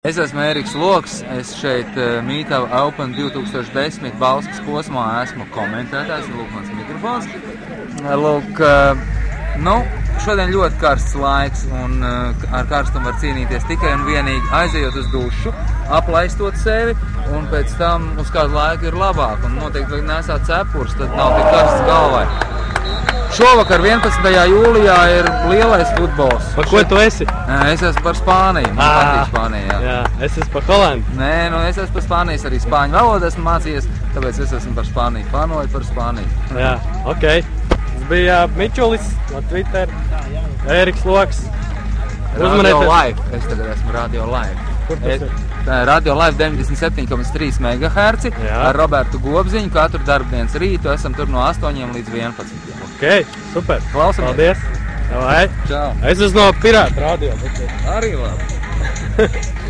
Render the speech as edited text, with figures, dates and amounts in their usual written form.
Es esmu Ēriks Loks, es šeit Meetup Open 2010 Bauskas posmā esmu komentētājs, lūk mans mikrofons. Lūk, šodien ļoti karsts laiks un ar karstumu var cīnīties tikai un vienīgi aizejot uz dušu, aplaistot sevi un pēc tam uz kādu laiku ir labāk un noteikti vajag nesāt cepurs, tad nav tik karsts galvai. Šovakar 11. jūlijā ir lielais futbols. Par ko tu esi? Es esmu par Spāniju. Man patīk Spānija, jā. Es esmu par Holandu. Nē, es esmu par Spānijas, arī spāņu valodu esmu mācījies, tāpēc es esmu par Spāniju. Fanoju par Spāniju. Jā, ok. Tas bija Mičulis no Twitter, Ēriks Loks. Radio Live. Es tagad esmu Radio Live. Kur tas ir? Radio Live 97,3 MHz ar Robertu Gobziņu. Katru darbdienas rītu esam tur no 8 līdz 11. Ok, super. Klausamies. Paldies. Davai. Čau. Es esmu no Pirāta radio. Arī labi.